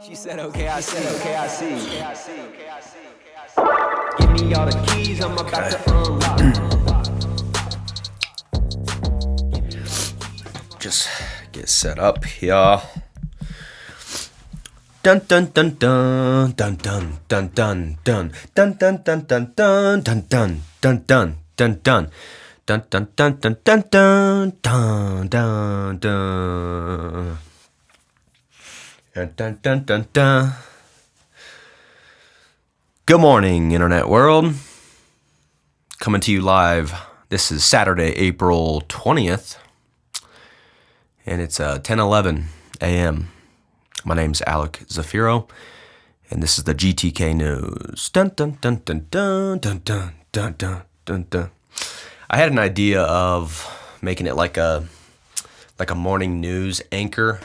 She said, okay, I see. Give me all the keys, I'm about to unlock. Just get set up here. Dun dun dun dun dun dun dun dun dun dun dun dun dun dun dun dun dun dun dun dun. Dun dun dun dun dun dun dun dun dun. Dun dun dun dun dun. Good morning, Internet world. Coming to you live. This is Saturday, April 20th. And it's 10:11 a.m. My name's Alec Zafiro, and this is the GTK News. Dun dun dun dun dun dun dun dun dun dun dun. I had an idea of making it like a morning news anchor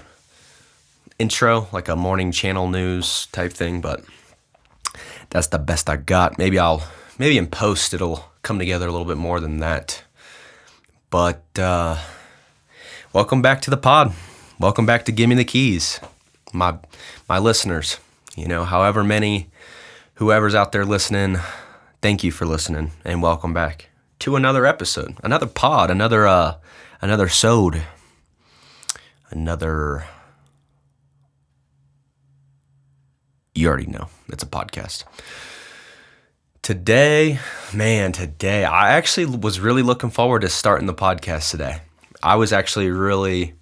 intro, like a morning channel news type thing, but that's the best I got. Maybe in post it'll come together a little bit more than that. But welcome back to the pod. Welcome back to Gimme the Keys. My listeners, whoever's out there listening, thank you for listening and welcome back to another episode, another pod, another sode, you already know, it's a podcast. Today, I actually was really looking forward to starting the podcast today. I was actually really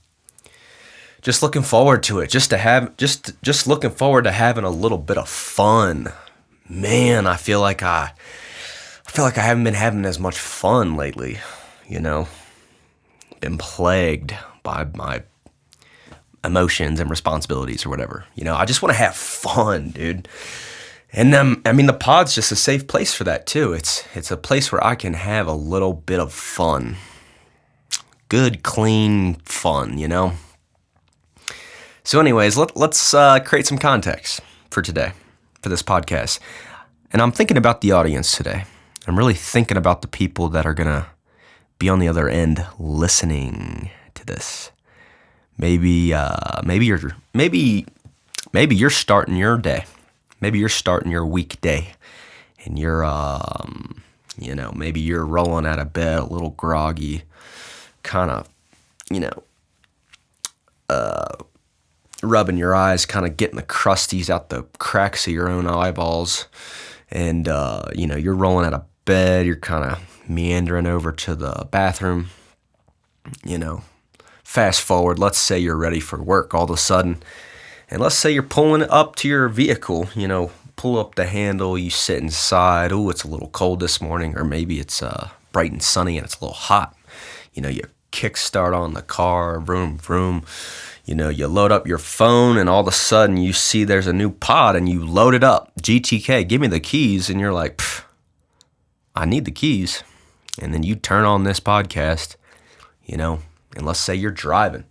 just looking forward to it, just looking forward to having a little bit of fun. Man, I feel like I haven't been having as much fun lately, Been plagued by my emotions and responsibilities or whatever. I just want to have fun, dude. And the pod's just a safe place for that too. It's a place where I can have a little bit of fun. Good, clean fun, So anyways, let's create some context for today, for this podcast. And I'm thinking about the audience today. I'm really thinking about the people that are going to be on the other end listening to this. Maybe you're starting your day. Maybe you're starting your weekday and you're maybe you're rolling out of bed a little groggy, kind of, rubbing your eyes, kind of getting the crusties out the cracks of your own eyeballs. And, you're rolling out of bed, you're kind of meandering over to the bathroom, fast forward, let's say you're ready for work all of a sudden. And let's say you're pulling it up to your vehicle, pull up the handle, you sit inside. Oh, it's a little cold this morning, or maybe it's bright and sunny and it's a little hot. You kickstart on the car, vroom, vroom. You load up your phone and all of a sudden you see there's a new pod and you load it up. GTK, give me the keys. And you're like, I need the keys. And then you turn on this podcast, and let's say you're driving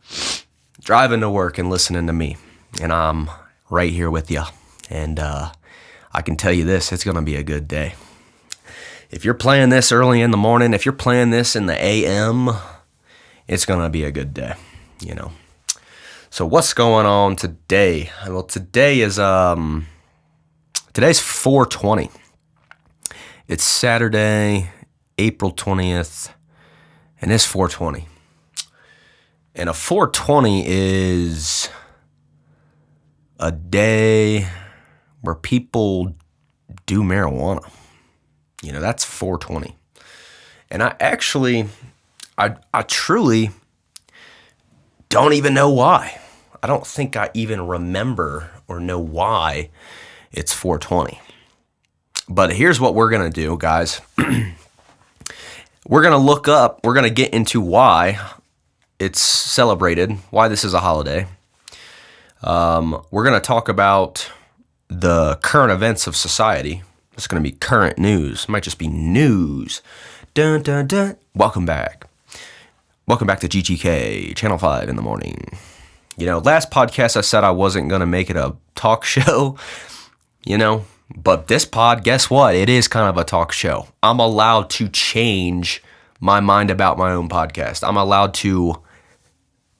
to work and listening to me. And I'm right here with you. And I can tell you this, it's going to be a good day. If you're playing this early in the morning, if you're playing this in the AM, it's going to be a good day, So what's going on today? Well, today's 420. It's Saturday, April 20th, and it's 420. And a 420 is a day where people do marijuana. That's 420. And I truly don't even know why. I don't think I even remember or know why it's 420. But here's what we're going to do, guys. We're going to get into why it's celebrated, why this is a holiday. We're going to talk about the current events of society. It's going to be current news. It might just be news. Dun, dun, dun. Welcome back. Welcome back to GTK, Channel 5 in the morning. Last podcast I said I wasn't going to make it a talk show, but this pod, guess what? It is kind of a talk show. I'm allowed to change my mind about my own podcast. I'm allowed to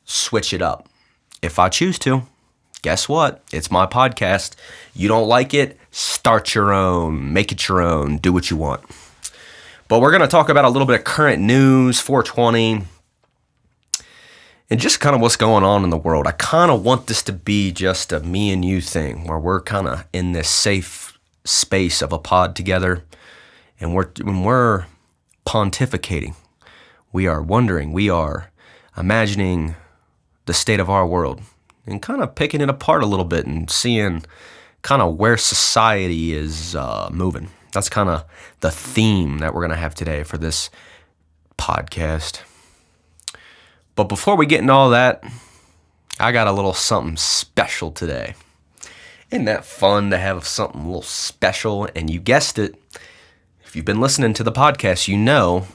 switch it up if I choose to. guess what? It's my podcast. You don't like it? Start your own. Make it your own. Do what you want. But we're going to talk about a little bit of current news, 420, and just kind of what's going on in the world. I kind of want this to be just a me and you thing where we're kind of in this safe space of a pod together, and when we're pontificating, we are wondering, we are imagining the state of our world and kind of picking it apart a little bit and seeing kind of where society is moving. That's kind of the theme that we're going to have today for this podcast. But before we get into all that, I got a little something special today. Isn't that fun to have something a little special? And you guessed it. If you've been listening to the podcast, you know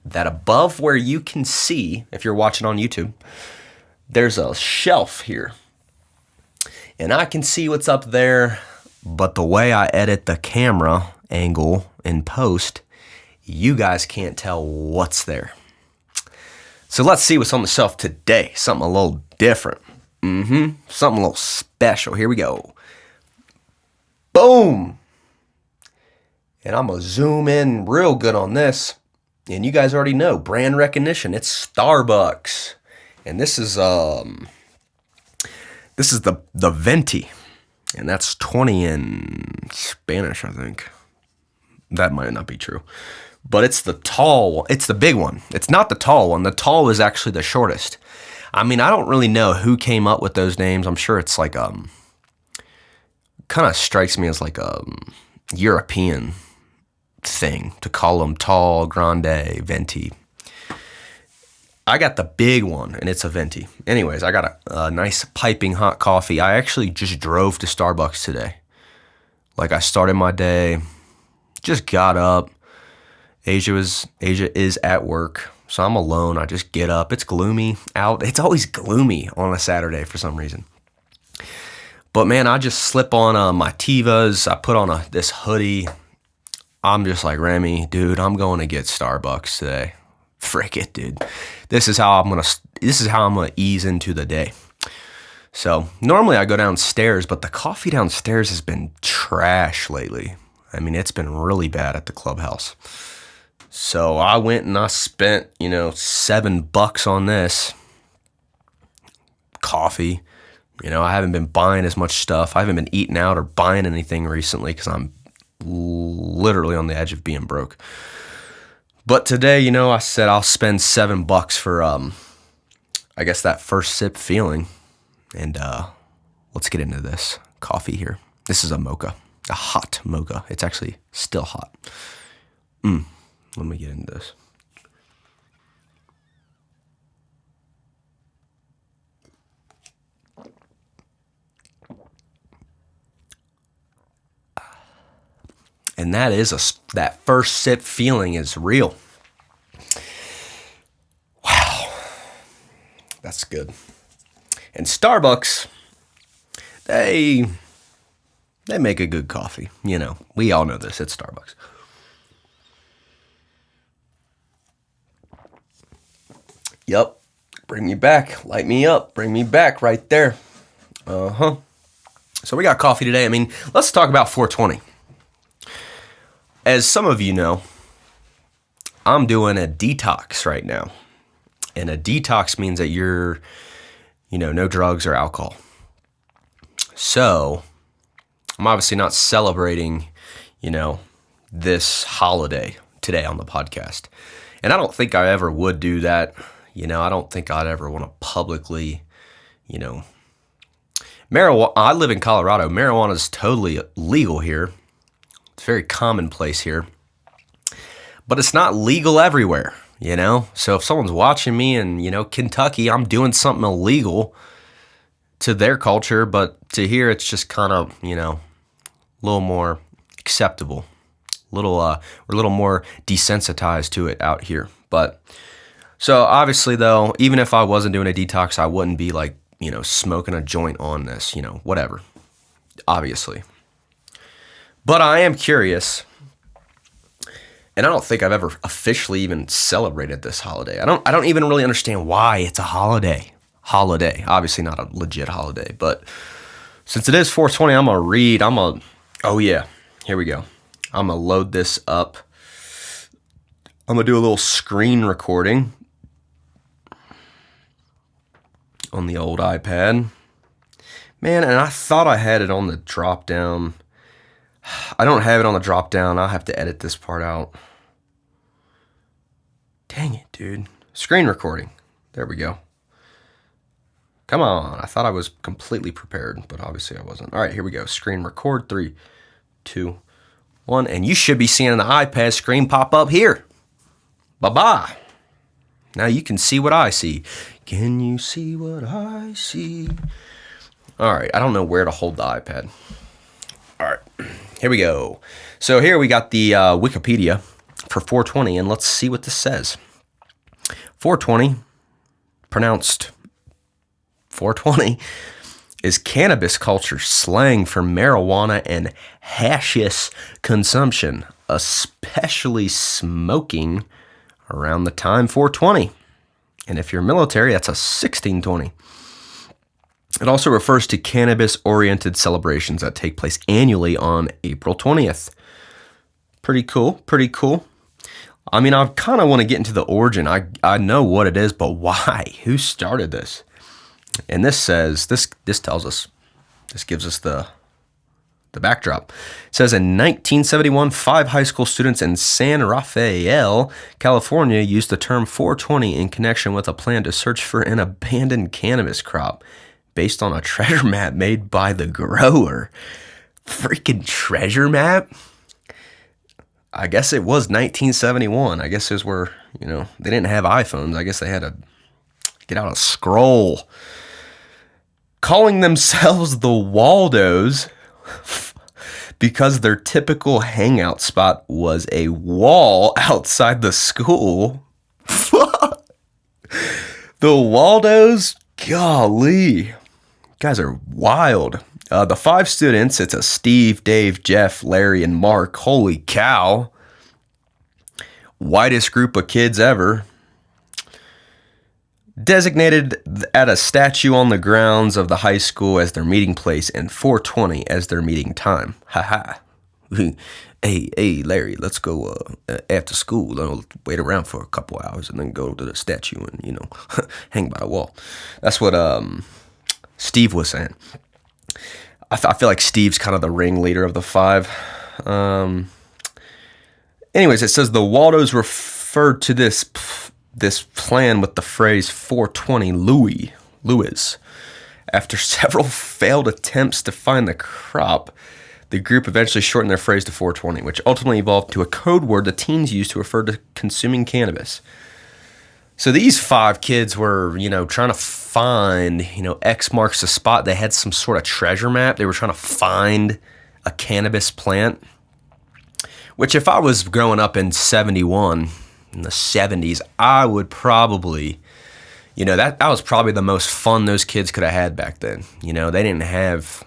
that above where you can see, if you're watching on YouTube, there's a shelf here. And I can see what's up there, but the way I edit the camera angle in post, you guys can't tell what's there. So let's see what's on the shelf today. Something a little different. Something a little special. Here we go. Boom. And I'm going to zoom in real good on this. And you guys already know, brand recognition. It's Starbucks. And this is the Venti. And that's 20 in Spanish, I think. That might not be true. But it's the tall one. It's the big one. It's not the tall one. The tall is actually the shortest. I mean, I don't really know who came up with those names. I'm sure it's like kind of strikes me as like a European thing to call them tall, grande, venti. I got the big one, and it's a venti. Anyways, I got a nice piping hot coffee. I actually just drove to Starbucks today. Like, I started my day, just got up. Asia is at work, so I'm alone. I just get up. It's gloomy out. It's always gloomy on a Saturday for some reason. But man, I just slip on my Tevas. I put on this hoodie. I'm just like, Remy, dude, I'm going to get Starbucks today. Frick it, dude. This is how I'm gonna ease into the day. So normally I go downstairs, but the coffee downstairs has been trash lately. I mean, it's been really bad at the clubhouse. So I went and I spent, $7 on this coffee. I haven't been buying as much stuff. I haven't been eating out or buying anything recently because I'm literally on the edge of being broke. But today, I said I'll spend $7 for, I guess, that first sip feeling. And let's get into this coffee here. This is a mocha, a hot mocha. It's actually still hot. Let me get into this. And that first sip feeling is real. Wow. That's good. And Starbucks, they make a good coffee. We all know this. It's Starbucks. Yep. Bring me back. Light me up. Bring me back right there. So we got coffee today. I mean, let's talk about 420. As some of you know, I'm doing a detox right now. And a detox means that you're, no drugs or alcohol. So I'm obviously not celebrating, this holiday today on the podcast. And I don't think I ever would do that. I don't think I'd ever want to publicly, marijuana. I live in Colorado. Marijuana is totally legal here. It's very commonplace here. But it's not legal everywhere, So if someone's watching me in, Kentucky, I'm doing something illegal to their culture. But to here, it's just kind of, a little more acceptable. We're a little more desensitized to it out here. But so obviously, though, even if I wasn't doing a detox, I wouldn't be like, smoking a joint on this, whatever, obviously. But I am curious, and I don't think I've ever officially even celebrated this holiday. I don't even really understand why it's a holiday. Obviously not a legit holiday, but Since it is 420, I'm going to read. Oh yeah, here we go. I'm going to load this up. I'm going to do a little screen recording on the old iPad. Man, and I thought I had it on the drop down. I don't have it on the drop down. I'll have to edit this part out. Dang it, dude. Screen recording. There we go. Come on. I thought I was completely prepared, but obviously I wasn't. All right, here we go. Screen record. 3, 2, 1. And you should be seeing the iPad screen pop up here. Bye-bye. Now you can see what I see. Can you see what I see? All right, I don't know where to hold the iPad. All right, here we go. So here we got the Wikipedia for 420, and let's see what this says. 420, pronounced 420, is cannabis culture slang for marijuana and hashish consumption, especially smoking around the time 420. And if you're military, that's a 1620. It also refers to cannabis-oriented celebrations that take place annually on April 20th. Pretty cool, pretty cool. I mean, I kind of want to get into the origin. I know what it is, but why? Who started this? And this says, this tells us, this gives us the backdrop. It says in 1971, 5 high school students in San Rafael, California, used the term 420 in connection with a plan to search for an abandoned cannabis crop based on a treasure map made by the grower. Freaking treasure map? I guess it was 1971. I guess it was where, they didn't have iPhones. I guess they had to get out a scroll. Calling themselves the Waldos because their typical hangout spot was a wall outside the school. The Waldos? Golly. Guys are wild. The 5 students, it's a Steve, Dave, Jeff, Larry, and Mark. Holy cow. Whitest group of kids ever. Designated at a statue on the grounds of the high school as their meeting place and 420 as their meeting time. Haha. Hey, Larry, let's go after school. I'll wait around for a couple hours and then go to the statue and, hang by the wall. That's what Steve was saying. I feel like Steve's kind of the ringleader of the 5. Anyways, it says the Waldos referred to this plan with the phrase 420 Louis. After several failed attempts to find the crop, the group eventually shortened their phrase to 420, which ultimately evolved to a code word the teens used to refer to consuming cannabis. So these 5 kids were, trying to find, X marks the spot. They had some sort of treasure map. They were trying to find a cannabis plant, which if I was growing up in 71, in the 70s, I would probably, that was probably the most fun those kids could have had back then. They didn't have,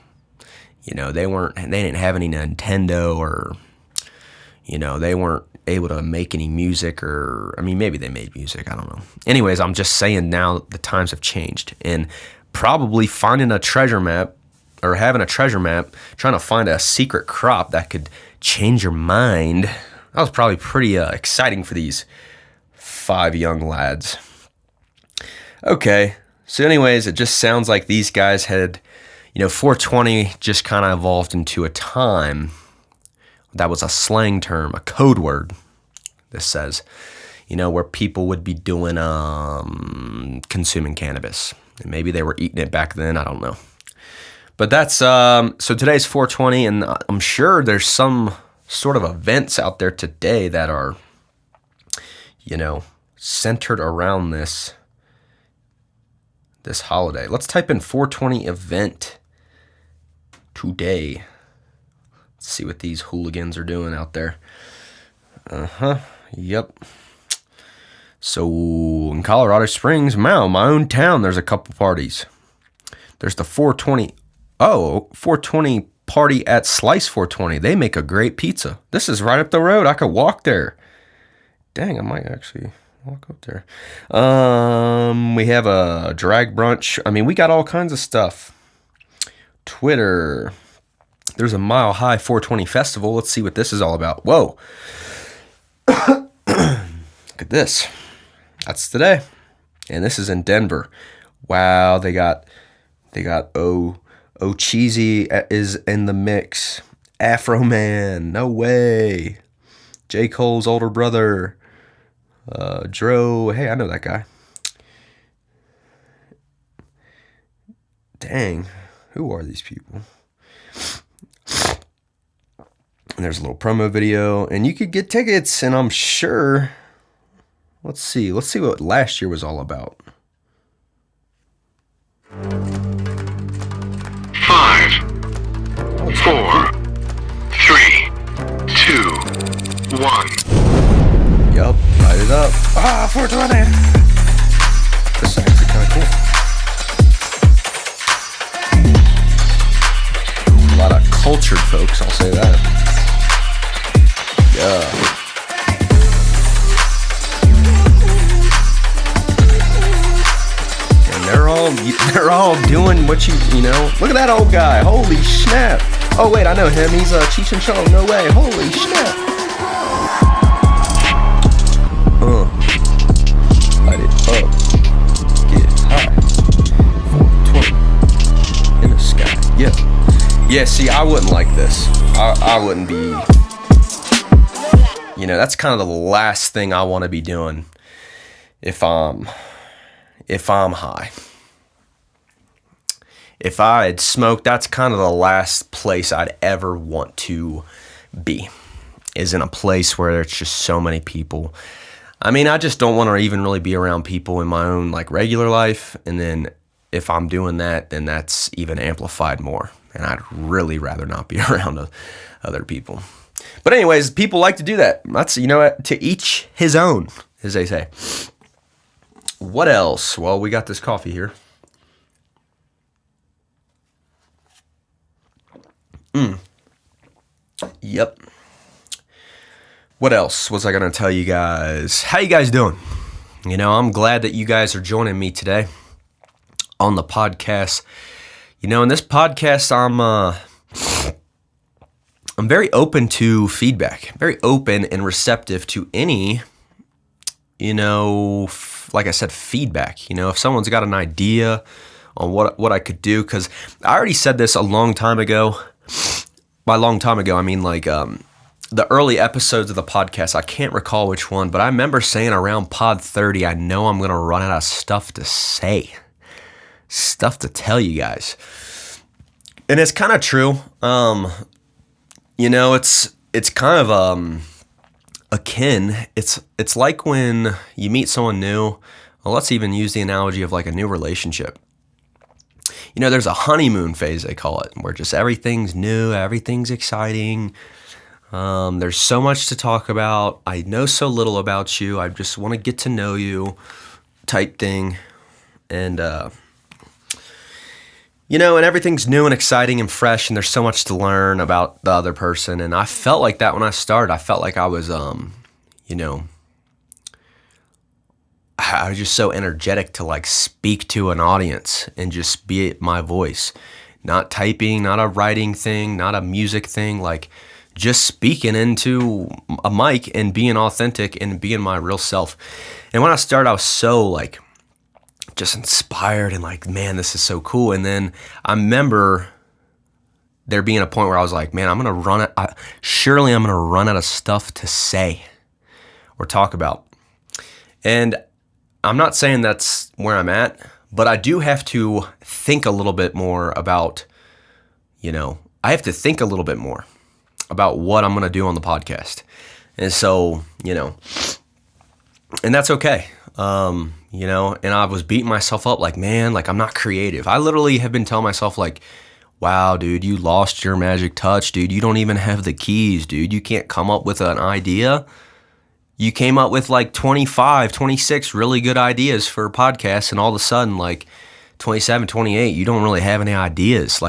they didn't have any Nintendo or, they weren't able to make any music or, maybe they made music. I don't know. Anyways, I'm just saying now the times have changed and probably finding a treasure map or having a treasure map, trying to find a secret crop that could change your mind. That was probably pretty exciting for these 5 young lads. Okay, so anyways, it just sounds like these guys had, 420 just kind of evolved into a time that was a slang term, a code word, this says, where people would be doing, consuming cannabis. And maybe they were eating it back then, I don't know. But that's, so today's 420, and I'm sure there's some sort of events out there today that are, centered around this holiday. Let's type in 420 event today. Let's see what these hooligans are doing out there. Yep. So in Colorado Springs, my own town, there's a couple parties. There's the 420 party at Slice 420. They make a great pizza. This is right up the road. I could walk there. Dang, I might actually walk up there. We have a drag brunch. We got all kinds of stuff. Twitter. There's a Mile High 420 festival. Let's see what this is all about. Whoa. Look at this. That's today. And this is in Denver. Wow, they got Cheesy is in the mix. Afro Man, no way. J. Cole's older brother. Dro, hey, I know that guy. Dang, who are these people? And there's a little promo video, and you could get tickets, and I'm sure, let's see what last year was all about. 5, 4, 3, 2, 1. Yup, light it up. 420. This is actually kind of cool. A lot of cultured folks, I'll say that. Yeah. And they're all doing what you know. Look at that old guy. Holy snap. Oh wait, I know him. He's Cheech and Chong. No way. Holy snap. Light it up. Get high. 420 in the sky. Yeah. Yeah, see, I wouldn't like this. I wouldn't be, that's kind of the last thing I want to be doing if I'm high. If I had smoked, that's kind of the last place I'd ever want to be, is in a place where there's just so many people. I mean, I just don't want to even really be around people in my own regular life. And then if I'm doing that, then that's even amplified more. And I'd really rather not be around other people. But anyways, people like to do that. That's, to each his own, as they say. What else? Well, we got this coffee here. Yep. What else was I going to tell you guys? How you guys doing? I'm glad that you guys are joining me today on the podcast. In this podcast, I'm very open to feedback, very open and receptive to any, like I said, feedback. If someone's got an idea on what I could do, because I already said this a long time ago. By long time ago, I mean the early episodes of the podcast. I can't recall which one, but I remember saying around pod 30, I know I'm going to run out of stuff to say, stuff to tell you guys. And it's kind of true. It's kind of akin. It's like when you meet someone new. Well, let's even use the analogy of a new relationship. There's a honeymoon phase, they call it, where just everything's new, everything's exciting. There's so much to talk about. I know so little about you. I just want to get to know you, type thing. And, and everything's new and exciting and fresh, and there's so much to learn about the other person. And I felt like that when I started. I felt like I was, I was just so energetic to speak to an audience and just be my voice. Not typing, not a writing thing, not a music thing, just speaking into a mic and being authentic and being my real self. And when I started, I was so just inspired and man, this is so cool. And then I remember there being a point where I was like, man, surely I'm going to run out of stuff to say or talk about. And I'm not saying that's where I'm at, but I do have to think a little bit more about, I have to think a little bit more about what I'm going to do on the podcast. And so, and that's okay. And I was beating myself up man, I'm not creative. I literally have been telling myself wow, dude, you lost your magic touch, dude. You don't even have the keys, dude. You can't come up with an idea. You came up with 25, 26 really good ideas for podcasts, and all of a sudden 27, 28, you don't really have any ideas.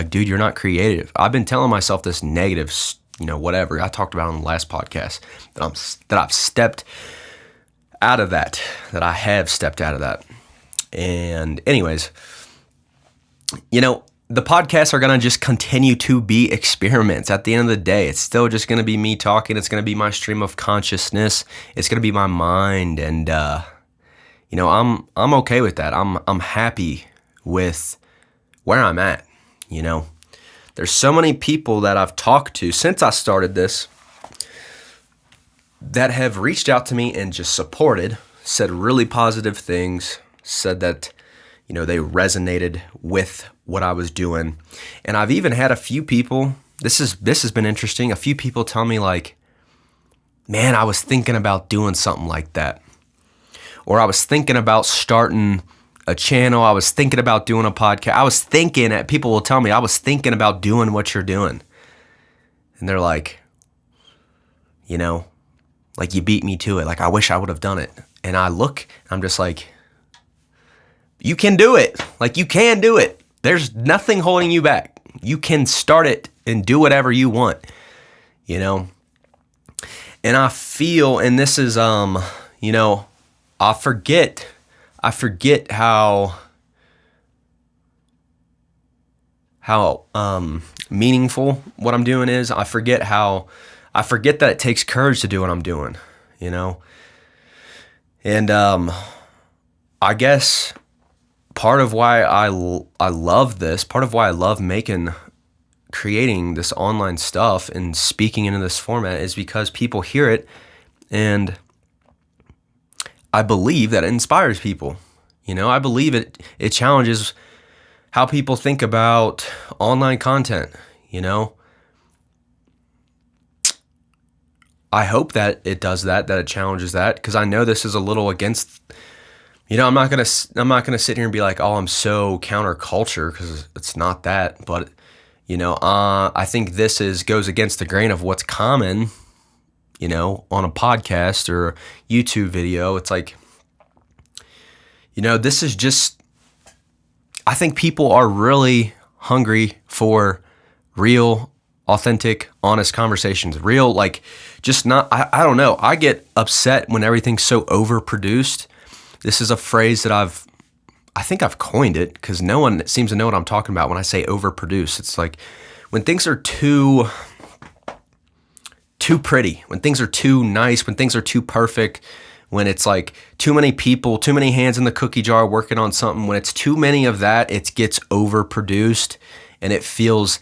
Dude, you're not creative. I've been telling myself this negative, whatever I talked about on the last podcast, that I've stepped out of that I have stepped out of that. And anyways, the podcasts are going to just continue to be experiments. At the end of the day, it's still just going to be me talking. It's going to be my stream of consciousness. It's going to be my mind. And, I'm okay with that. I'm happy with where I'm at. There's so many people that I've talked to since I started this that have reached out to me and just supported, said really positive things, said that, they resonated with what I was doing. And I've even had a few people, this has been interesting, a few people tell me like, man, I was thinking about doing something like that. Or I was thinking about starting a channel. I was thinking about doing a podcast. People will tell me, I was thinking about doing what you're doing. And they're like, like you beat me to it. Like, I wish I would have done it. And I look, I'm just like, you can do it. Like, you can do it. There's nothing holding you back. You can start it and do whatever you want, And I feel, and this is, I forget how meaningful what I'm doing is. I forget that it takes courage to do what I'm doing, And I guess part of why I love this, part of why I love creating this online stuff and speaking into this format is because people hear it, and I believe that it inspires people. I believe it challenges how people think about online content, I hope that it does that it challenges that, because I know this is a little against, I'm not gonna sit here and be like, oh, I'm so counterculture, because it's not that. But I think this goes against the grain of what's common, on a podcast or a YouTube video. It's like, this is just, I think people are really hungry for real, authentic, honest conversations. Real, like, just not, I don't know. I get upset when everything's so overproduced. This is a phrase that I think I've coined it, because no one seems to know what I'm talking about when I say overproduce. It's like when things are too pretty, when things are too nice, when things are too perfect, when it's like too many people, too many hands in the cookie jar working on something. When it's too many of that, it gets overproduced and it feels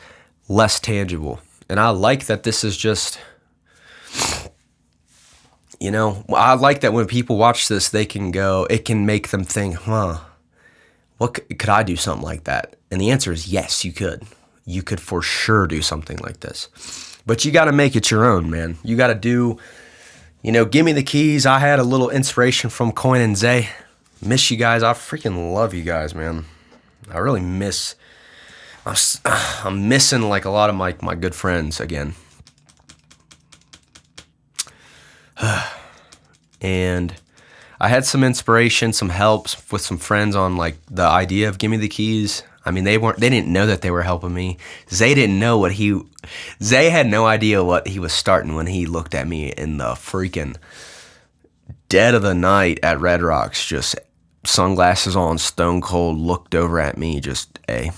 less tangible. And I like that this is just, I like that when people watch this, they can go, it can make them think, what could I do something like that? And the answer is yes, you could. You could for sure do something like this. But you got to make it your own, man. You got to do, Gimme the Keys. I had a little inspiration from Coin and Zay. Miss you guys. I freaking love you guys, man. I really I'm missing like a lot of my good friends again. And I had some inspiration, some helps with some friends on like the idea of Gimme the Keys. I mean, they didn't know that they were helping me. Zay had no idea what he was starting when he looked at me in the freaking dead of the night at Red Rocks, just sunglasses on, stone cold, looked over at me, just, hey,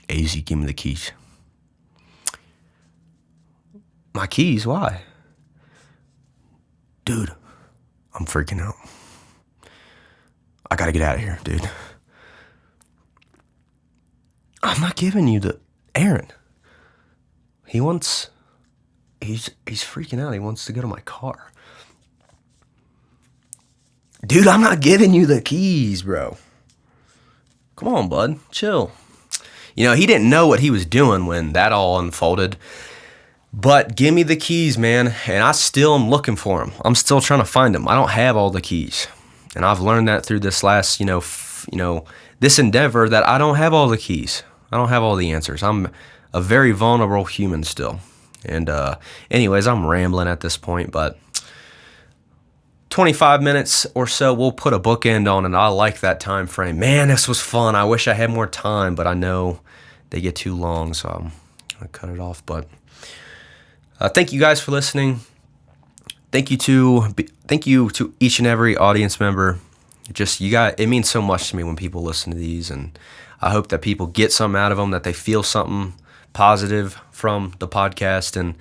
AZ, give me the keys. My keys? Why? Dude, I'm freaking out. I gotta get out of here, dude. I'm not giving you Aaron. He's freaking out. He wants to go to my car. Dude, I'm not giving you the keys, bro. Come on, bud. Chill. He didn't know what he was doing when that all unfolded. But give me the keys, man. And I still am looking for them. I'm still trying to find them. I don't have all the keys. And I've learned that through this last, this endeavor, that I don't have all the keys. I don't have all the answers. I'm a very vulnerable human still. And anyways, I'm rambling at this point, but 25 minutes or so, we'll put a bookend on it. I like that time frame. Man, this was fun. I wish I had more time, but I know they get too long, so I'm going to cut it off. But thank you guys for listening. Thank you to each and every audience member. It means so much to me when people listen to these, and I hope that people get something out of them, that they feel something positive from the podcast. And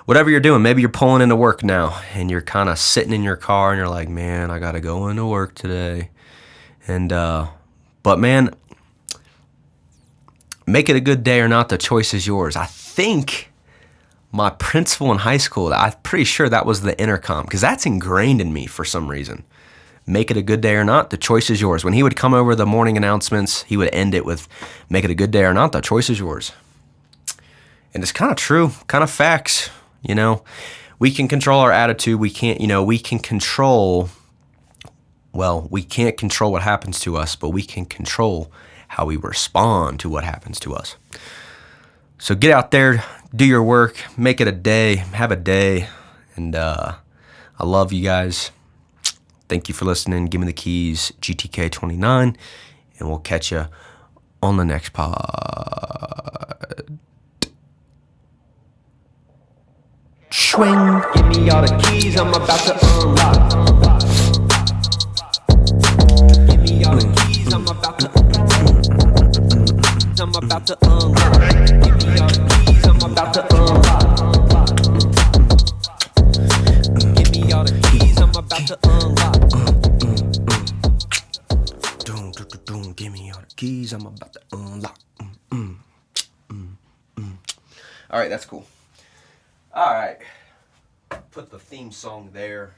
whatever you're doing, maybe you're pulling into work now and you're kind of sitting in your car and you're like, man, I got to go into work today. And, but man, make it a good day or not, the choice is yours. I think my principal in high school, I'm pretty sure that was the intercom, because that's ingrained in me for some reason. Make it a good day or not, the choice is yours. When he would come over the morning announcements, he would end it with, make it a good day or not, the choice is yours. And it's kind of true, kind of facts, you know. We can control our attitude. We can't, we can't control what happens to us, but we can control how we respond to what happens to us. So get out there, do your work, make it a day, have a day. And I love you guys. Thank you for listening. Give me the keys, GTK29, and we'll catch you on the next pod. Swing. Give me all the keys, I'm about to unlock. Give me all the keys, I'm about to unlock. Give me all the keys, I'm about to unlock. Give me all the keys, I'm about to unlock. Give me all the keys, I'm about to unlock. All right, that's cool. All right, put the theme song there.